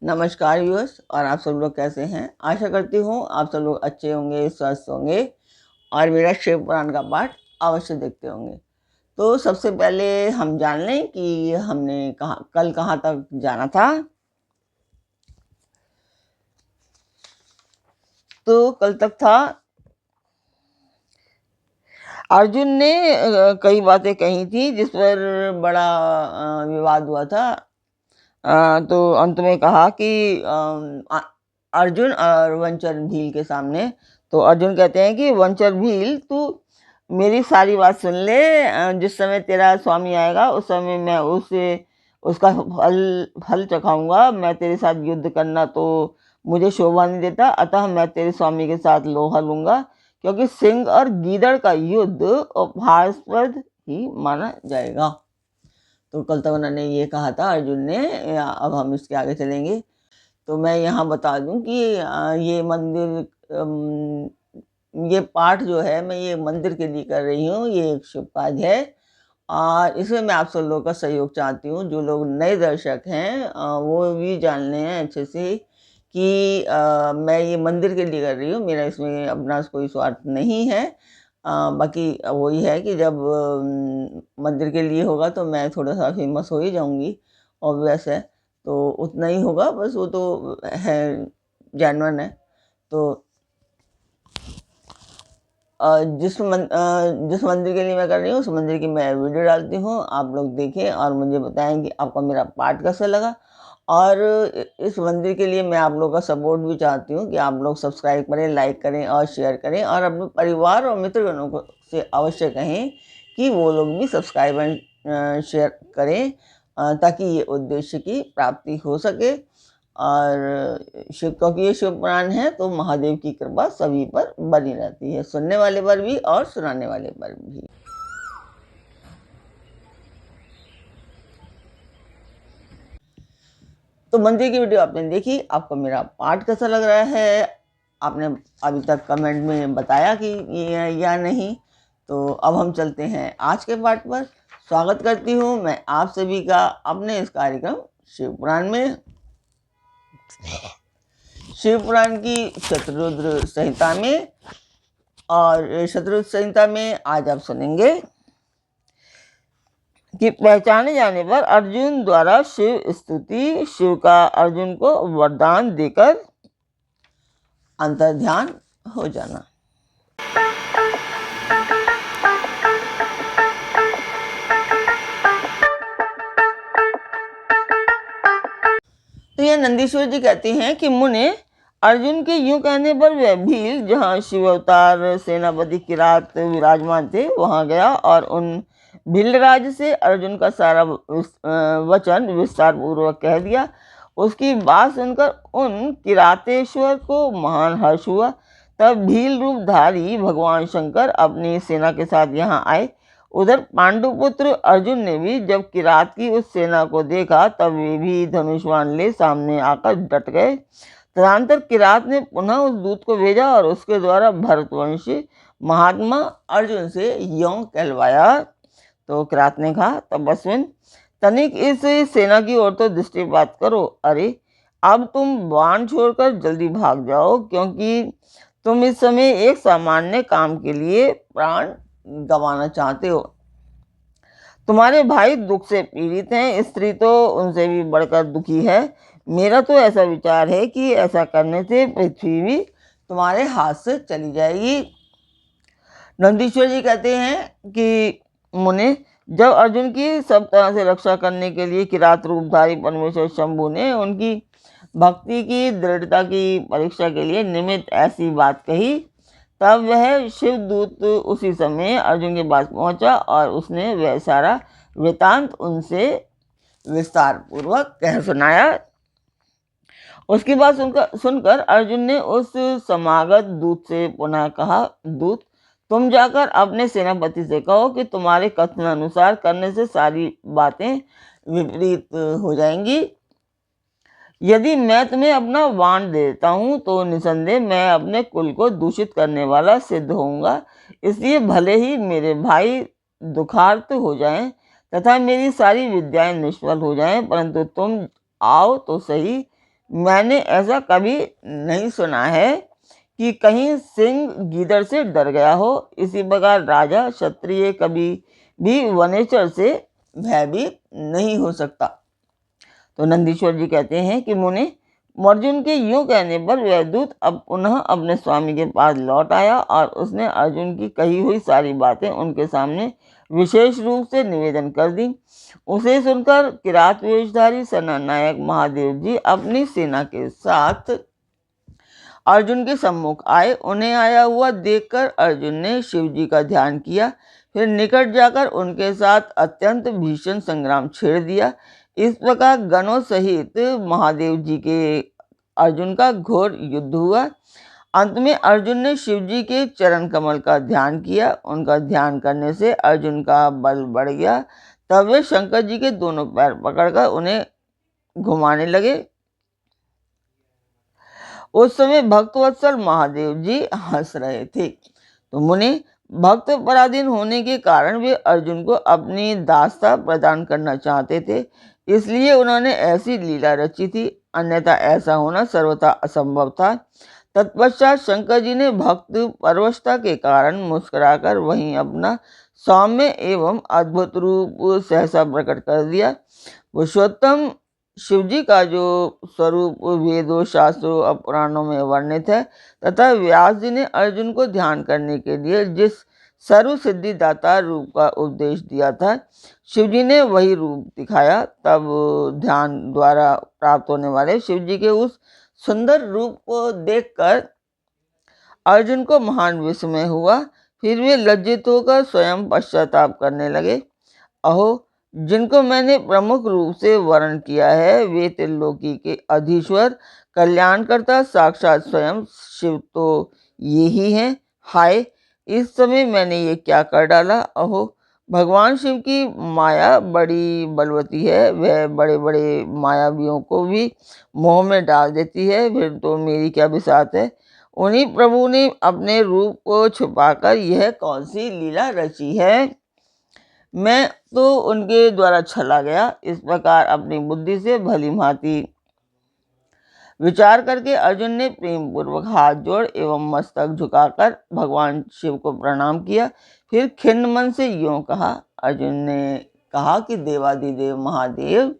नमस्कार व्यूअर्स, और आप सब लोग कैसे हैं। आशा करती हूँ आप सब लोग अच्छे होंगे, स्वस्थ होंगे और मेरा शिव पुराण का पाठ अवश्य देखते होंगे। तो सबसे पहले हम जान लें कि हमने कल कहाँ तक जाना था। तो कल तक था अर्जुन ने कई बातें कही थी जिस पर बड़ा विवाद हुआ था। तो अंत में कहा कि अर्जुन और वंचर भील के सामने। तो अर्जुन कहते हैं कि वंचर भील, तू मेरी सारी बात सुन ले। जिस समय तेरा स्वामी आएगा उस समय मैं उसका फल फल चखाऊंगा। मैं तेरे साथ युद्ध करना तो मुझे शोभा नहीं देता, अतः मैं तेरे स्वामी के साथ लोहा लूंगा, क्योंकि सिंह और गीदड़ का युद्ध उपहासास्पद ही माना जाएगा। तो कल तक उन्होंने ये कहा था अर्जुन ने। अब हम इसके आगे चलेंगे। तो मैं यहाँ बता दूं कि ये ये पाठ जो है मैं ये मंदिर के लिए कर रही हूँ। ये एक शुभ कार्य है और इसमें मैं आप सब लोगों का सहयोग चाहती हूँ। जो लोग नए दर्शक हैं वो भी जान लें हैं अच्छे से कि मैं ये मंदिर के लिए कर रही हूँ। मेरा इसमें अपना कोई स्वार्थ नहीं है। बाकी वही है कि जब मंदिर के लिए होगा तो मैं थोड़ा सा फेमस हो ही जाऊंगी, ऑब्वियस है। तो उतना ही होगा बस, वो तो है, जेन्युइन है। तो जिस मंदिर के लिए मैं कर रही हूँ उस मंदिर की मैं वीडियो डालती हूँ, आप लोग देखें और मुझे बताएं कि आपको मेरा पाठ कैसा लगा। और इस मंदिर के लिए मैं आप लोगों का सपोर्ट भी चाहती हूँ कि आप लोग सब्सक्राइब करें, लाइक करें और शेयर करें, और अपने परिवार और मित्रगणों को से अवश्य कहें कि वो लोग भी सब्सक्राइब एंड शेयर करें, ताकि ये उद्देश्य की प्राप्ति हो सके। और शिव, क्योंकि ये शिव पुराण है तो महादेव की कृपा सभी पर बनी रहती है, सुनने वाले पर भी और सुनाने वाले पर भी। तो मंदिर की वीडियो आपने देखी, आपको मेरा पाठ कैसा लग रहा है आपने अभी तक कमेंट में बताया कि ये या नहीं। तो अब हम चलते हैं आज के पाठ पर। स्वागत करती हूँ मैं आप सभी का अपने इस कार्यक्रम शिव पुराण में। शिव पुराण की शतरुद्र संहिता में, और शतरुद्र संहिता में आज आप सुनेंगे कि पहचाने जाने पर अर्जुन द्वारा शिव स्तुति, शिव का अर्जुन को वरदान देकर अंतर्ध्यान हो जाना। तो यह नंदीश्वर जी कहते हैं कि मुने, अर्जुन के यूं कहने पर वह भील, जहाँ शिव अवतार सेनापति किरात विराजमान थे, वहां गया और उन भीलराज से अर्जुन का सारा वचन विस्तार पूर्वक कह दिया। उसकी बात सुनकर उन किरातेश्वर को महान हर्ष हुआ। तब भील रूपधारी भगवान शंकर अपनी सेना के साथ यहाँ आए। उधर पांडुपुत्र अर्जुन ने भी जब किरात की उस सेना को देखा तब वे भी धनुष्वान ले सामने आकर डट गए। तदनंतर किरात ने पुनः उस दूत को भेजा और उसके द्वारा भरतवंशी महात्मा अर्जुन से यों कहलवाया। तो किरात ने कहा, तपस्विन, तनिक इस सेना की ओर तो दृष्टिपात करो। अरे अब तुम बाण छोड़कर जल्दी भाग जाओ, क्योंकि तुम इस समय एक सामान्य काम के लिए प्राण गंवाना चाहते हो। तुम्हारे भाई दुख से पीड़ित हैं, स्त्री तो उनसे भी बढ़कर दुखी है। मेरा तो ऐसा विचार है कि ऐसा करने से पृथ्वी भी तुम्हारे हाथ से चली जाएगी। नंदीश्वर जी कहते हैं कि मुने, जब अर्जुन की सब तरह से रक्षा करने के लिए किरात रूपधारी परमेश्वर शंभु ने उनकी भक्ति की दृढ़ता की परीक्षा के लिए निमित्त ऐसी बात कही, तब वह शिवदूत उसी समय अर्जुन के पास पहुंचा और उसने वह सारा वृतांत उनसे विस्तार पूर्वक कह सुनाया। उसकी बात सुनकर अर्जुन ने उस समागत दूत से पुनः कहा, दूत, तुम जाकर अपने सेनापति से कहो कि तुम्हारे कथन अनुसार करने से सारी बातें विपरीत हो जाएंगी। यदि मैं तुम्हें अपना वाण देता हूँ तो निसंदेह मैं अपने कुल को दूषित करने वाला सिद्ध होऊंगा। इसलिए भले ही मेरे भाई दुखार्त हो जाएं तथा मेरी सारी विद्याएं निष्फल हो जाएं, परंतु तुम आओ तो सही, मैंने ऐसा कभी नहीं सुना है कि कहीं सिंह गीदड़ से डर गया हो। इसी प्रकार राजा क्षत्रिय कभी भी वनेचर से भयभीत नहीं हो सकता। तो नंदीश्वर जी कहते हैं कि मुनि, अर्जुन के यूं कहने पर वह दूत अब पुनः अपने स्वामी के पास लौट आया और उसने अर्जुन की कही हुई सारी बातें उनके सामने विशेष रूप से निवेदन कर दी। उसे सुनकर किरात वेशधारी सेना नायक महादेव जी अपनी सेना के साथ अर्जुन के सम्मुख आए। उन्हें आया हुआ देखकर अर्जुन ने शिव जी का ध्यान किया, फिर निकट जाकर उनके साथ अत्यंत भीषण संग्राम छेड़ दिया। इस प्रकार गणों सहित महादेव जी के अर्जुन का घोर युद्ध हुआ। अंत में अर्जुन ने शिव जी के चरण कमल का ध्यान किया। उनका ध्यान करने से अर्जुन का बल बढ़ गया। तब वे शंकर जी के दोनों पैर पकड़कर उन्हें घुमाने लगे। उस समय भक्तवत्सल महादेव जी हंस रहे थे। तो मुनि, भक्त पराधीन होने के कारण वे अर्जुन को अपनी दासता प्रदान करना चाहते थे, इसलिए उन्होंने ऐसी लीला रची थी, अन्यथा ऐसा होना सर्वथा असंभव था। तत्पश्चात शंकर जी ने भक्त परवशता के कारण मुस्कुराकर वहीं अपना सौम्य एवं अद्भुत रूप सहसा प्रकट कर दिया। पुरुषोत्तम शिवजी का जो स्वरूप वेदों शास्त्रों और पुराणों में वर्णित है तथा व्यास जी ने अर्जुन को ध्यान करने के लिए जिस सर्व सिद्धिदाता रूप का उपदेश दिया था, शिवजी ने वही रूप दिखाया। तब ध्यान द्वारा प्राप्त होने वाले शिवजी के उस सुंदर रूप को देखकर अर्जुन को महान विस्मय हुआ। फिर वे लज्जित होकर स्वयं पश्चाताप करने लगे। अहो, जिनको मैंने प्रमुख रूप से वर्ण किया है वे त्रिलोकी के अधीश्वर कल्याणकर्ता साक्षात स्वयं शिव तो ये ही हैं। हाय, इस समय मैंने ये क्या कर डाला। अहो, भगवान शिव की माया बड़ी बलवती है, वह बड़े बड़े मायावियों को भी मोह में डाल देती है। फिर तो मेरी क्या बिसात है। उन्हीं प्रभु ने अपने रूप को छुपाकर यह कौन सी लीला रची है। मैं तो उनके द्वारा छला गया। इस प्रकार अपनी बुद्धि से भली भांति विचार करके अर्जुन ने प्रेम पूर्वक हाथ जोड़ एवं मस्तक झुकाकर भगवान शिव को प्रणाम किया। फिर खिन्न मन से यूं कहा। अर्जुन ने कहा कि देवाधिदेव महादेव,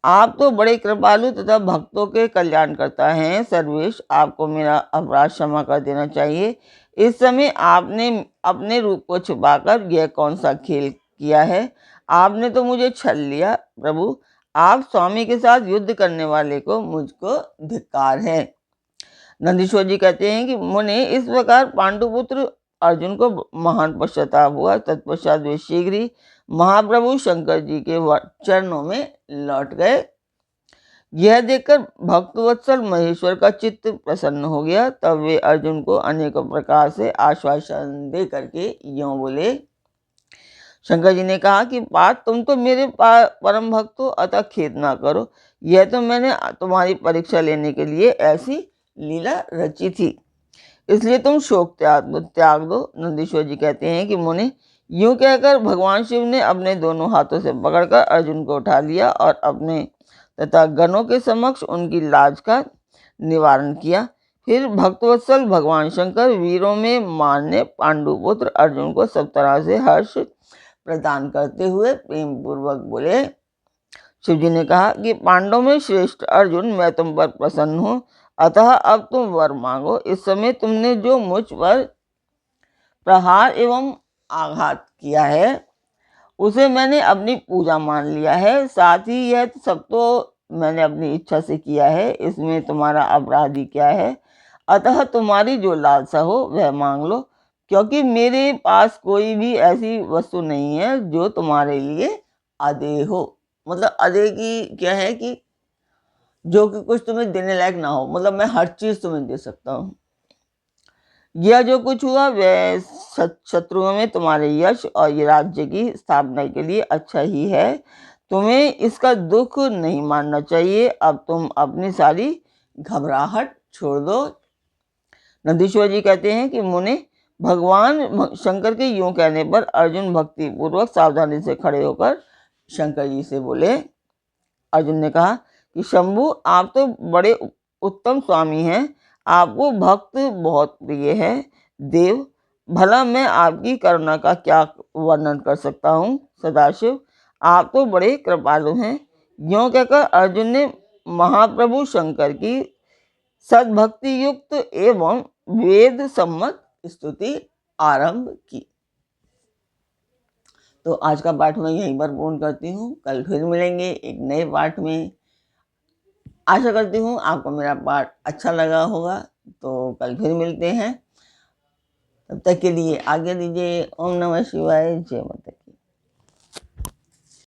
आप तो बड़े कृपालु तथा भक्तों के कल्याण करता हैं। सर्वेश, आपको मेरा अपराध क्षमा कर देना चाहिए। इस समय आपने अपने रूप को छुपाकर यह कौन सा खेल किया है। आपने तो मुझे छल लिया। प्रभु, आप स्वामी के साथ युद्ध करने वाले को मुझको धिक्कार है। नंदीश्वर जी कहते हैं कि मुने, इस प्रकार पांडुपुत्र अर्जुन को महान पश्चाताप हुआ। तत्पश्चात वे शीघ्र ही महाप्रभु शंकर जी के चरणों में लौट गए। यह देखकर भक्तवत्सल महेश्वर का चित्त प्रसन्न हो गया। तब वे अर्जुन को अनेकों प्रकार से आश्वासन दे करके यूं बोले। शंकर जी ने कहा कि पार्थ, तुम तो मेरे परम भक्त हो, अतः खेद ना करो। यह तो मैंने तुम्हारी परीक्षा लेने के लिए ऐसी लीला रची थी, इसलिए तुम शोक त्याग दो। नंदीश्वर जी कहते हैं कि मुनि, यूं कहकर भगवान शिव ने अपने दोनों हाथों से पकड़कर अर्जुन को उठा लिया और अपने तथा गणों के समक्ष उनकी लाज का निवारण किया। फिर भक्तवत्सल भगवान शंकर वीरों में मान्य पांडुपुत्र अर्जुन को सब तरह से हर्ष प्रदान करते हुए प्रेम पूर्वक बोले। शिवजी ने कहा कि पांडवों में श्रेष्ठ अर्जुन, मैं तुम पर प्रसन्न हूँ, अतः अब तुम वर मांगो। इस समय तुमने जो मुझ पर प्रहार एवं आघात किया है उसे मैंने अपनी पूजा मान लिया है। साथ ही यह सब तो मैंने अपनी इच्छा से किया है, इसमें तुम्हारा अपराध ही क्या है। अतः तुम्हारी जो लालसा हो वह मांग लो, क्योंकि मेरे पास कोई भी ऐसी वस्तु नहीं है जो तुम्हारे लिए अदेय हो। मतलब अदेय की क्या है कि जो कि कुछ तुम्हें देने लायक ना हो, मतलब मैं हर चीज तुम्हें दे सकता हूँ। यह जो कुछ हुआ वह शत्रुओं में तुम्हारे यश और ये राज्य की स्थापना के लिए अच्छा ही है। तुम्हें इसका दुख नहीं मानना चाहिए। अब तुम अपनी सारी घबराहट छोड़ दो। नंदीश्वर जी कहते हैं कि मुने, भगवान शंकर के यूं कहने पर अर्जुन भक्ति पूर्वक सावधानी से खड़े होकर शंकर जी से बोले। अर्जुन ने कहा कि शंभु आप तो बड़े उत्तम स्वामी हैं, आपको भक्त बहुत प्रिय है। देव, भला मैं आपकी करुणा का क्या वर्णन कर सकता हूँ। सदाशिव, आप तो बड़े कृपालु हैं। यूँ कहकर अर्जुन ने महाप्रभु शंकर की सद्भक्ति युक्त एवं वेद सम्मत स्तुति आरंभ की। तो आज का पाठ मैं यहीं पर पूर्ण करती हूँ। कल फिर मिलेंगे एक नए पाठ में। आशा करती हूँ आपको मेरा पाठ अच्छा लगा होगा। तो कल फिर मिलते हैं, तब तक के लिए आज्ञा दीजिए। ओम नमः शिवाय। जय माता।